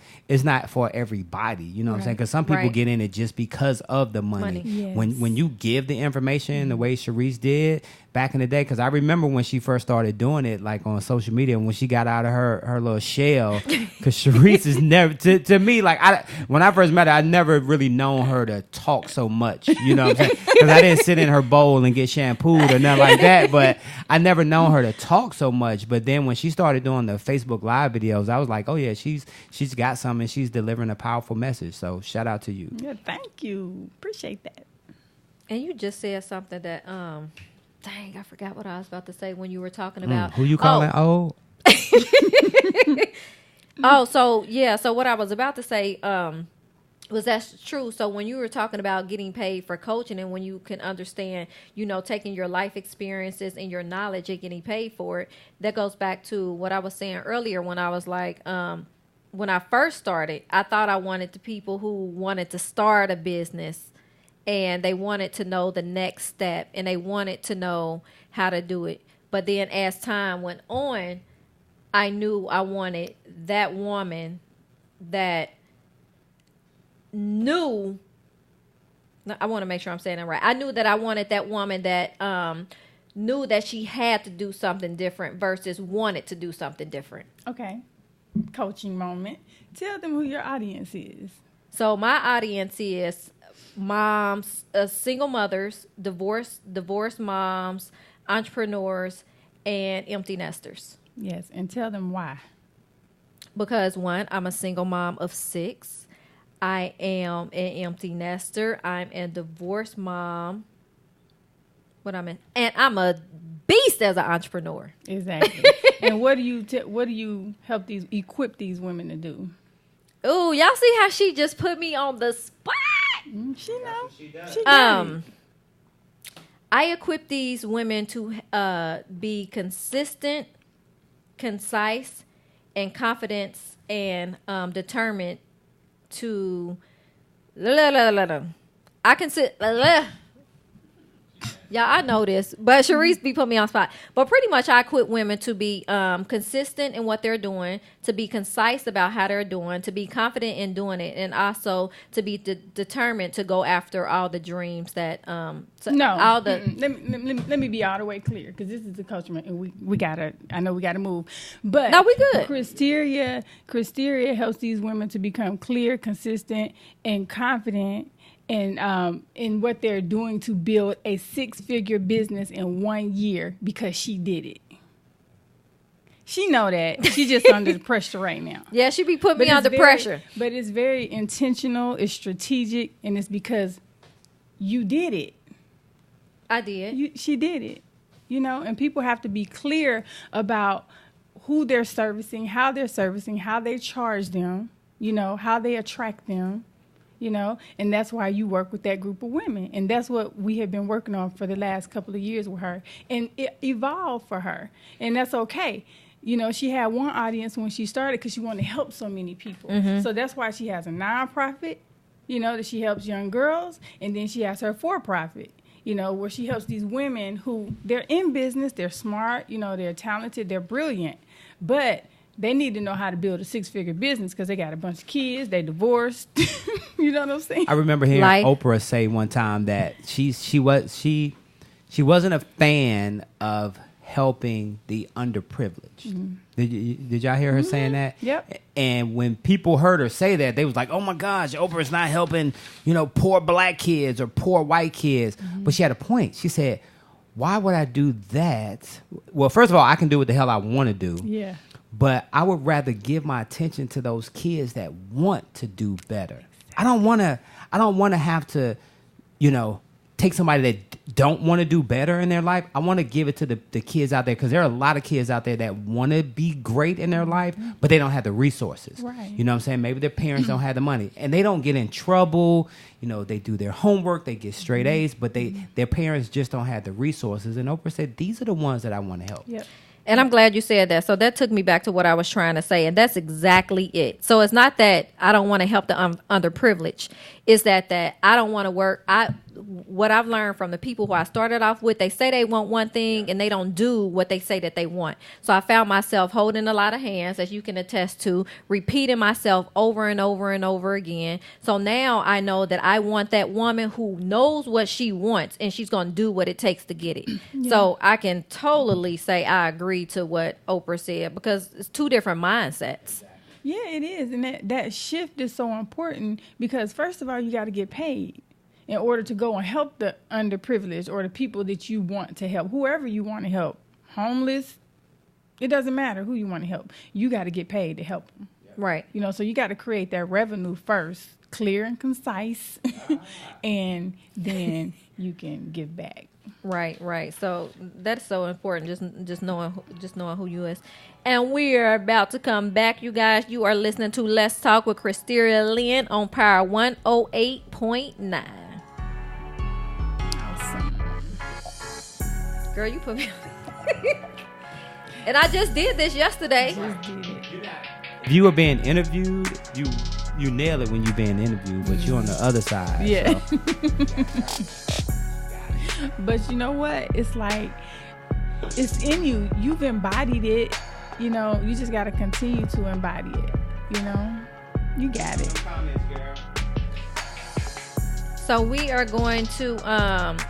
for everybody. You know what I'm saying? Because some people get in it just because of the money. Yes. When you give the information the way Sharice did back in the day, because I remember when she first started doing it, like on social media, when she got out of her little shell, because Sharice is never, to me, like when I first met her, I never really known her to talk so much, you know what I'm saying? Because I didn't sit in her bowl and get shampooed or nothing like that, but I never known her to talk so much. But then when she started doing the Facebook Live videos, I was like, oh yeah, she's got something, she's delivering a powerful message. So shout out to you. Yeah, thank you. Appreciate that. And you just said something that, dang, I forgot what I was about to say when you were talking about. Who you calling old? So what I was about to say was that's true. So when you were talking about getting paid for coaching and when you can understand, taking your life experiences and your knowledge and getting paid for it, that goes back to what I was saying earlier when I was like, when I first started, I thought I wanted the people who wanted to start a business and they wanted to know the next step and they wanted to know how to do it. But then as time went on, I knew I wanted that woman that knew, I want to make sure I'm saying it right. I knew that I wanted that woman that knew that she had to do something different versus wanted to do something different. Okay. Coaching moment. Tell them who your audience is. So my audience is moms, single mothers, divorced moms, entrepreneurs, and empty nesters. Yes, and tell them why. Because one, I'm a single mom of 6. I am an empty nester. I'm a divorced mom. And I'm a beast as an entrepreneur. Exactly. And what do you help equip these women to do? Ooh, y'all see how she just put me on the spot? She know. She does. I equip these women to be consistent, concise, and confident and determined to. I can sit. Yeah, I know this, but Sharice be putting me on spot. But pretty much I equip women to be consistent in what they're doing, to be concise about how they're doing, to be confident in doing it, and also to be determined to go after all the dreams that let me be all the way clear, because this is the culture, and we gotta move. But no, we good. Christeria helps these women to become clear, consistent, and confident in what they're doing to build a 6-figure business in 1 year, because she did it. She know that. She just under the pressure right now. Yeah, she be putting me under pressure. But it's very intentional, it's strategic, and it's because you did it. I did. She did it. And people have to be clear about who they're servicing, how they charge them, how they attract them. And that's why you work with that group of women. And that's what we have been working on for the last couple of years with her. And it evolved for her. And that's okay. She had one audience when she started because she wanted to help so many people. Mm-hmm. So that's why she has a nonprofit, that she helps young girls. And then she has her for-profit, where she helps these women who, they're in business, they're smart, they're talented, they're brilliant. But they need to know how to build a 6-figure business because they got a bunch of kids, they divorced. You know what I'm saying? I remember hearing Oprah say one time that she wasn't a fan of helping the underprivileged. Mm-hmm. Did y'all hear her saying that? Yep. And when people heard her say that, they was like, "Oh my gosh, Oprah's not helping, poor black kids or poor white kids." Mm-hmm. But she had a point. She said, "Why would I do that? Well, first of all, I can do what the hell I want to do." Yeah. But I would rather give my attention to those kids that want to do better. I don't want to have to, take somebody that don't want to do better in their life. I want to give it to the kids out there, because there are a lot of kids out there that want to be great in their life, but they don't have the resources. Right. You know what I'm saying? Maybe their parents don't have the money, and they don't get in trouble. They do their homework, they get straight A's, but their parents just don't have the resources. And Oprah said, these are the ones that I want to help. Yep. And I'm glad you said that. So that took me back to what I was trying to say. And that's exactly it. So it's not that I don't want to help the underprivileged. It's that I don't want to work. what I've learned from the people who I started off with, they say they want one thing and they don't do what they say that they want. So I found myself holding a lot of hands, as you can attest to, repeating myself over and over and over again. So now I know that I want that woman who knows what she wants and she's going to do what it takes to get it. Yeah. So I can totally say I agree to what Oprah said, because it's two different mindsets. Yeah, it is. And that shift is so important, because first of all, you got to get paid in order to go and help the underprivileged or the people that you want to help, whoever you want to help, homeless, it doesn't matter who you want to help. You got to get paid to help them. Right. You know, so you got to create that revenue first, clear and concise, and then you can give back. Right. So that's so important. Just knowing who you is. And we are about to come back, you guys. You are listening to Let's Talk with Christeria Lynn on Power 108.9. Girl, you put me on. And I just did this yesterday. If you were being interviewed, you nail it when you're being interviewed, but you're on the other side. Yeah. So. But you know what? It's like, it's in you. You've embodied it. You know, you just got to continue to embody it. You know, you got it. So we are going to,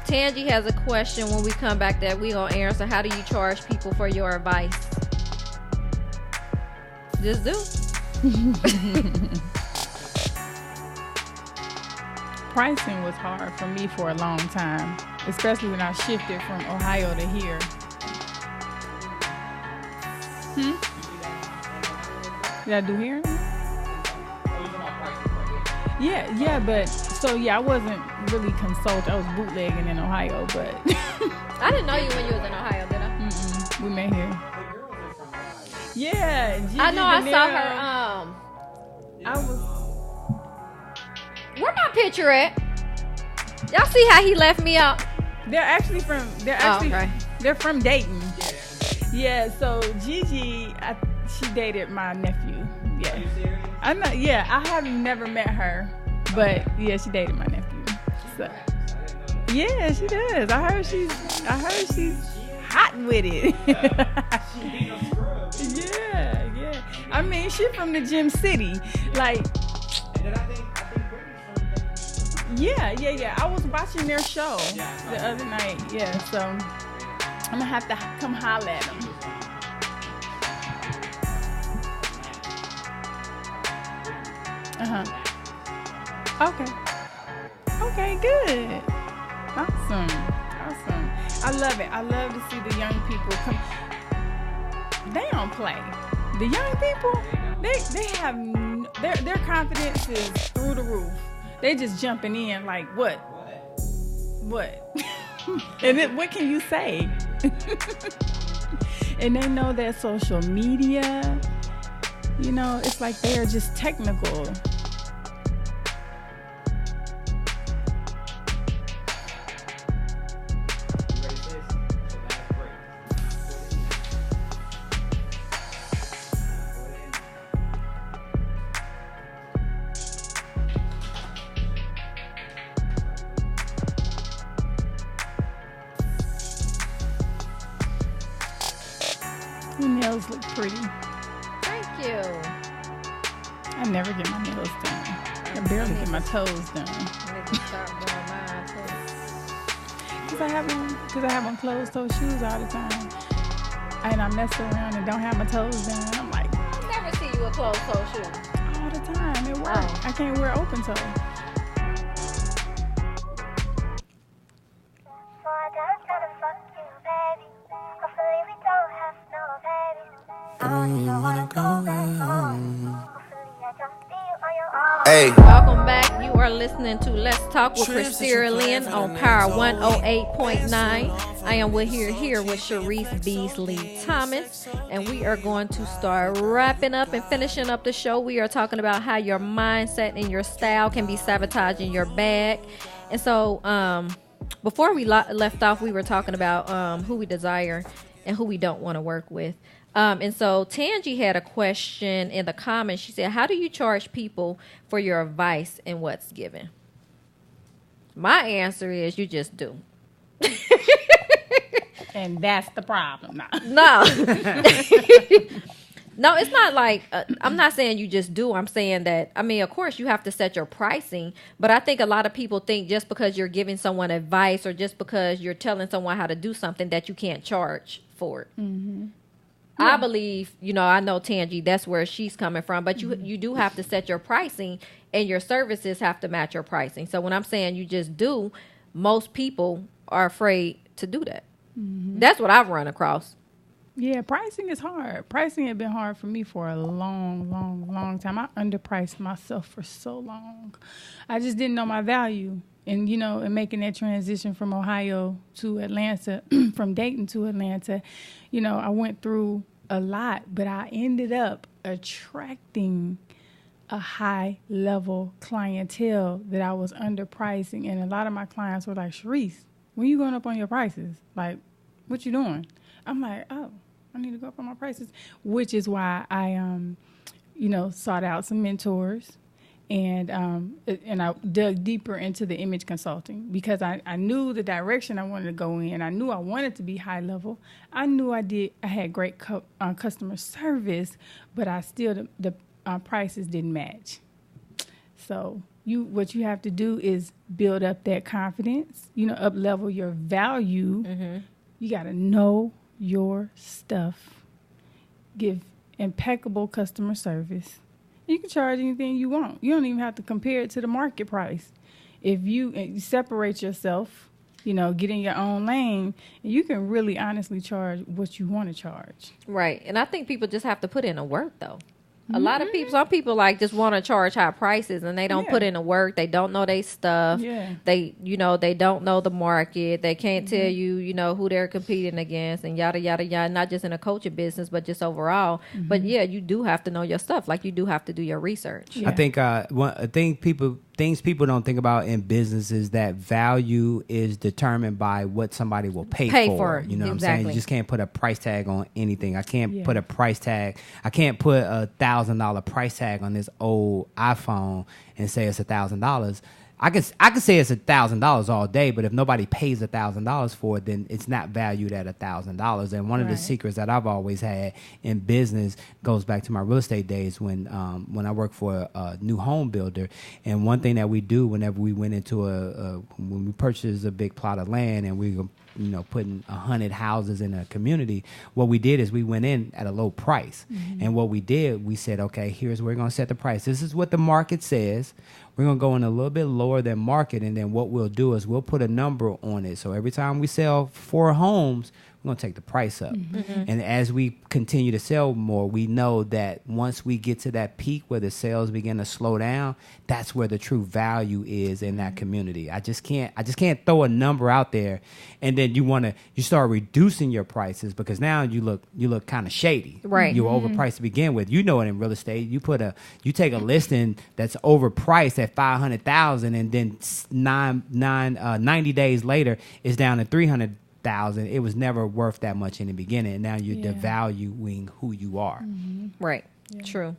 Tangi has a question when we come back that we're going to answer. How do you charge people for your advice? Just do. Pricing was hard for me for a long time, especially when I shifted from Ohio to here. Did I do here? Yeah, but so yeah, I wasn't really consulted. I was bootlegging in Ohio, but I didn't know you when you was in Ohio, did I? We met here. Yeah, Gigi I know. I De saw Niro. her. I was. Where my picture at? Y'all see how he left me out? They're actually from. They're from Dayton. Yeah. So Gigi, she dated my nephew. Yeah. I'm not. Yeah, I have never met her, but yeah, she dated my nephew. So yeah, she does. I heard she's hot with it. Yeah. I mean, she's from the Gym City, like. Yeah. I was watching their show the other night. Yeah, so I'm gonna have to come holler at them. Okay, good. Awesome. I love it. I love to see the young people come. They don't play. The young people, they have their confidence is through the roof. They just jumping in like what? And what can you say? And they know that social media, you know, it's like they are just technical. Your nails look pretty. Thank you. I never get my nails done. I barely get my toes done. I need to start doing mine too. Cause I have on closed toe shoes all the time, and I mess around and don't have my toes done. I'm like, I never see you with closed toe shoes. all the time at work. Oh. I can't wear open toe. Hey. Welcome back. You are listening to Let's Talk with Christeria Lynn on Power 108.9. I am here with Sharice Beasley Thomas, and we are going to start wrapping up and finishing up the show. We are talking about how your mindset and your style can be sabotaging your bag. And so before we left off, we were talking about who we desire and who we don't want to work with. And so Tangi had a question in the comments. She said, how do you charge people for your advice and what's given? My answer is you just do. And that's the problem. Nah. No. No, it's not like, I'm not saying you just do. I'm saying that, I mean, of course, you have to set your pricing. But I think a lot of people think just because you're giving someone advice or just because you're telling someone how to do something that you can't charge for it. Mm-hmm. I believe, I know Tangi, that's where she's coming from. But you do have to set your pricing, and your services have to match your pricing. So when I'm saying you just do, most people are afraid to do that. Mm-hmm. That's what I've run across. Yeah, pricing is hard. Pricing had been hard for me for a long time. I underpriced myself for so long. I just didn't know my value. And, in making that transition from Ohio to Atlanta, from Dayton to Atlanta, I went through a lot, but I ended up attracting a high-level clientele that I was underpricing. And a lot of my clients were like, Sharice, when you going up on your prices? Like, what you doing? I'm like, oh, I need to go up on my prices, which is why I, sought out some mentors, and I dug deeper into the image consulting because I knew the direction I wanted to go in. I knew I wanted to be high level. I knew I had great customer service, but I still the prices didn't match. So what you have to do is build up that confidence. Up level your value. Mm-hmm. You got to know your stuff, give impeccable customer service. You can charge anything you want. You don't even have to compare it to the market price. If you separate yourself, get in your own lane, and you can really honestly charge what you want to charge. Right. And I think people just have to put in the work, though. A lot of people, some people just want to charge high prices, and they don't put in the work. They don't know their stuff. Yeah. They don't know the market. They can't tell you, who they're competing against, and yada, yada, yada, not just in a coaching business, but just overall. Mm-hmm. But yeah, you do have to know your stuff. Like, you do have to do your research. Yeah. I think things people don't think about in business is that value is determined by what somebody will pay for. You know what I'm saying? You just can't put a price tag on anything. I can't put a price tag. I can't put $1,000 price tag on this old iPhone and say it's $1,000. I could say it's $1,000 all day, but if nobody pays $1,000 for it, then it's not valued at $1,000. And one of the secrets that I've always had in business goes back to my real estate days when I worked for a new home builder. And one thing that we do whenever we went into when we purchased a big plot of land and we were putting 100 houses in a community, what we did is we went in at a low price. Mm-hmm. And what we did, we said, okay, here's where we're going to set the price. This is what the market says. We're going to go in a little bit lower than market, and then what we'll do is we'll put a number on it. So every time we sell 4 homes, we're going to take the price up. Mm-hmm. And as we continue to sell more, we know that once we get to that peak where the sales begin to slow down, that's where the true value is in that community. I just can't throw a number out there and then you start reducing your prices because now you look kind of shady. Right. You're overpriced to begin with. You know it in real estate. You take a listing that's overpriced at $500,000 and then 90 days later it's down to $300,000. It was never worth that much in the beginning, and now you're devaluing who you are. Mm-hmm. Right. Yeah. True.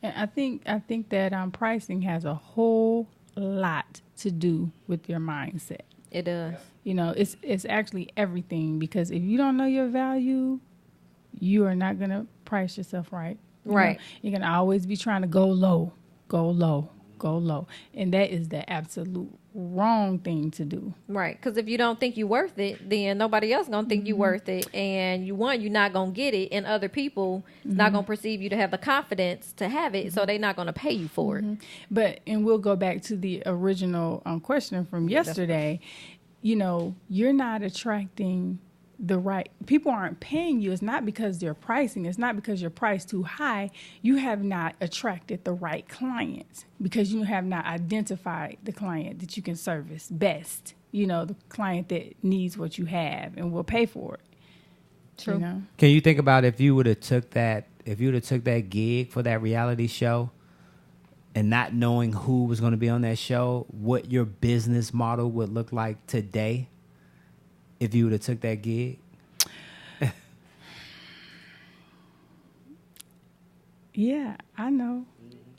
And I think that pricing has a whole lot to do with your mindset. It does. It's actually everything, because if you don't know your value, you are not gonna price yourself right. Right. You're gonna always be trying to go low, and that is the absolute wrong thing to do. Right, because if you don't think you're worth it, then nobody else gonna think you're worth it, and you're not gonna get it, and other people not gonna perceive you to have the confidence to have it, so they're not gonna pay you for it. And we'll go back to the original question from yesterday. You're not attracting the right people. Aren't paying you. It's not because they're pricing. It's not because you're priced too high. You have not attracted the right clients because you have not identified the client that you can service best. The client that needs what you have and will pay for it. True. Can you think about if you would have took that gig for that reality show and not knowing who was going to be on that show, what your business model would look like today? If you would have took that gig? Yeah, I know.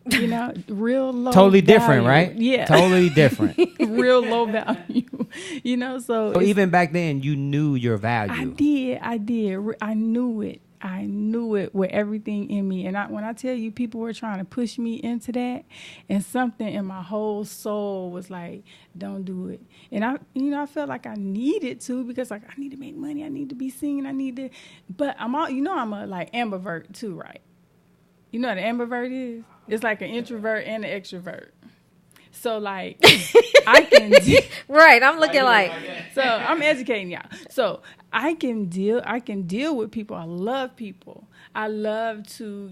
You know, real low. Totally value. different, right? Yeah. Totally different. Real low value. You know, so even back then, you knew your value. I did. I knew it. I knew it with everything in me. And when I tell you people were trying to push me into that, and something in my whole soul was like, don't do it. And I felt like I needed to, because like I need to make money. I need to be seen. But I'm a like ambivert too, right? You know what an ambivert is? It's like an introvert and an extrovert. So like I can right. I'm looking like. So I'm educating y'all. So I can deal with people. I love people. I love to,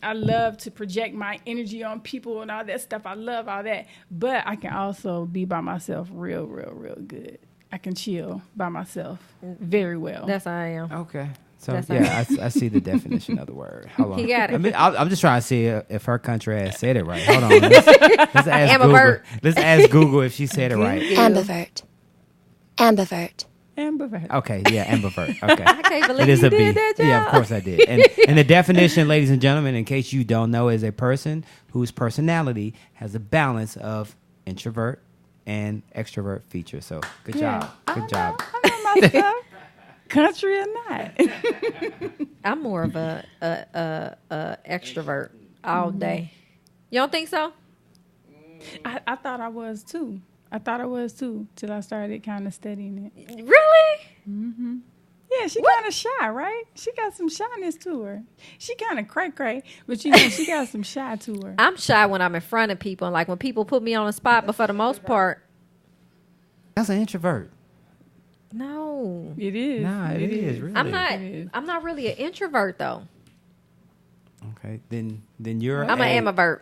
I love to project my energy on people and all that stuff. I love all that. But I can also be by myself real, real, real good. I can chill by myself very well. That's how I am. Okay. So I see the definition of the word. Hold on. He got it. I mean, I'm just trying to see if her country ass said it right. Hold on. Let's ask Ambivert. Google. Let's ask Google if she said it right. Ambivert. Ambivert. Ambivert. Okay, yeah, ambivert. Okay. I can't believe It is you a B. did that job. Yeah, of course I did. And the definition, ladies and gentlemen, in case you don't know, is a person whose personality has a balance of introvert and extrovert features. So good job. Good job. I know my stuff. Country or not. I'm more of a extrovert all day. You don't think so? I thought I was too. Till I started kind of studying it. Really? Mm-hmm. Yeah, she kind of shy, right? She got some shyness to her. She kind of cray-cray, but she got some shy to her. I'm shy when I'm in front of people, and like when people put me on the spot, but for the most part, That's an introvert. no. It is. Nah, it is really. I'm not really an introvert though. Okay, then you're. I'm an ambivert.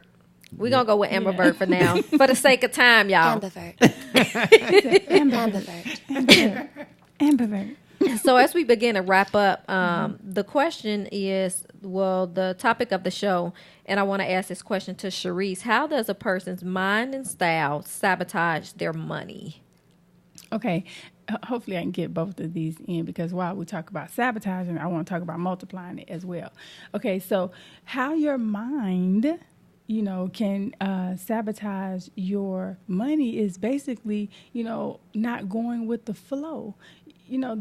We're gonna go with ambivert for now, for the sake of time, y'all. Ambivert. Ambivert. So as we begin to wrap up, the question is, the topic of the show, and I want to ask this question to Sharice: how does a person's mind and style sabotage their money? Okay. Hopefully I can get both of these in, because while we talk about sabotaging, I want to talk about multiplying it as well. Okay, so how your mind, can sabotage your money is basically, not going with the flow.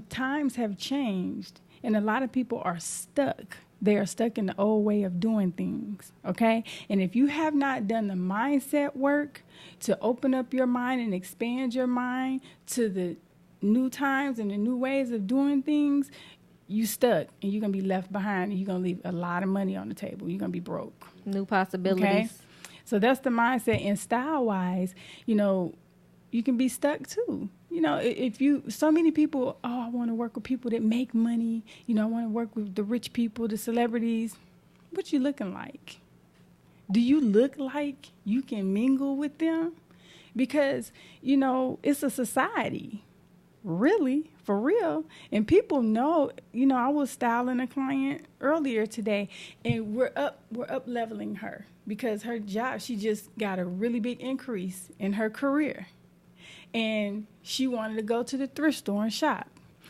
Times have changed, and a lot of people are stuck. They are stuck in the old way of doing things, okay? And if you have not done the mindset work to open up your mind and expand your mind to the new times and the new ways of doing things, you stuck, and you're going to be left behind, and you're going to leave a lot of money on the table. You're going to be broke. New possibilities. Okay? So that's the mindset. And style-wise, you can be stuck too. So many people, I want to work with people that make money. I want to work with the rich people, the celebrities. What you looking like? Do you look like you can mingle with them? Because, it's a society. Really, for real. And people know, I was styling a client earlier today, and we're up leveling her because her job, she just got a really big increase in her career. And she wanted to go to the thrift store and shop.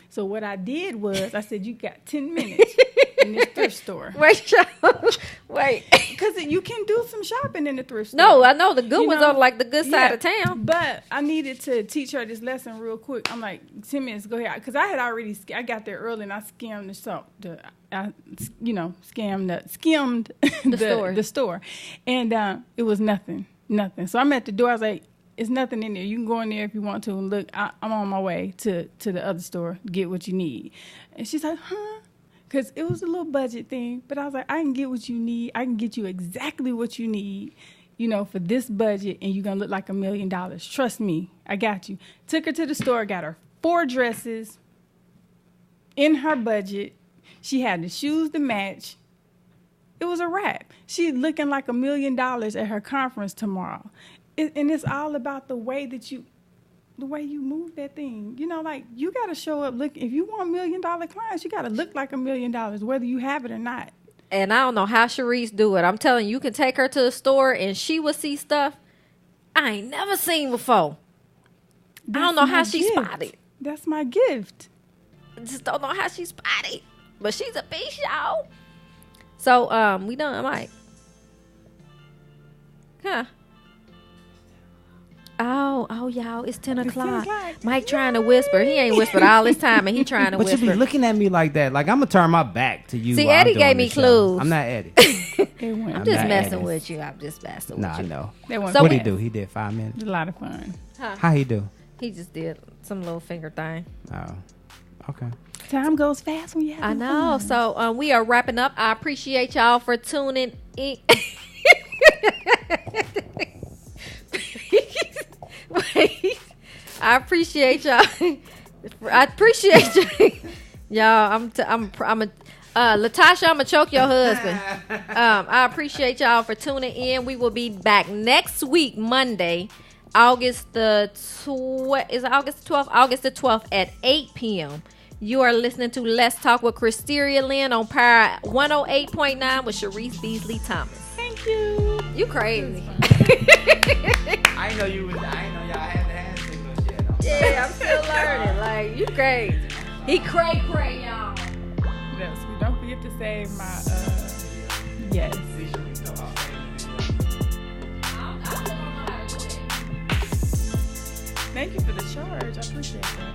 So what I did was I said, you got 10 minutes in this thrift store. Wait. Because you can do some shopping in the thrift store. No, I know the good ones are like the good side of town. But I needed to teach her this lesson real quick. I'm like, 10 minutes, go ahead. Because I had already, I got there early and I skimmed the store. And it was nothing. So I'm at the door. I was like, it's nothing in there. You can go in there if you want to and look. I'm on my way to the other store, get what you need. And she's like, huh? Because it was a little budget thing. But I was like, I can get what you need. I can get you exactly what you need, for this budget, and you're going to look like $1 million. Trust me, I got you. Took her to the store, got her 4 dresses in her budget. She had the shoes to match. It was a wrap. She's looking like $1 million at her conference tomorrow. And it's all about the way you move that thing. You got to show up. Look, if you want $1 million clients, you got to look like $1 million, whether you have it or not. And I don't know how Sharice do it. I'm telling you can take her to the store and she will see stuff I ain't never seen before. I don't know how she spotted. That's my gift. Just don't know how she spotted. But she's a beast, y'all. So, we done, Mike. Huh. Oh, y'all, it's 10 o'clock. 10 o'clock. Mike trying to whisper. He ain't whispered all this time, and he trying to But you whisper. be looking at me like that. Like I'm gonna turn my back to you. See, while I'm Eddie doing gave me this show. clues. I'm not Eddie. I'm just not messing Eddie. with you. I'm just messing Nah, with I you. know. They want So What'd we- he do? He did 5 minutes. a lot of fun. How he do? He just did some little finger thing. Oh, okay. Time goes fast when you have I know. So we are wrapping up. I appreciate y'all for tuning in. Wait. I appreciate y'all. I appreciate you, y'all. Latasha, I'm gonna choke your husband. I appreciate y'all for tuning in. We will be back next week, Monday, August the 12th at 8 p.m. You are listening to Let's Talk with Christeria Lynn on Power 108.9 with Sharice Beasley Thomas. Thank you. You crazy. I didn't know you was. I didn't know y'all had the hand signals yet. Yeah, I'm still learning. Like, you crazy. He cray, y'all. Yes, don't forget to save my yes. Thank you for the charge. I appreciate that.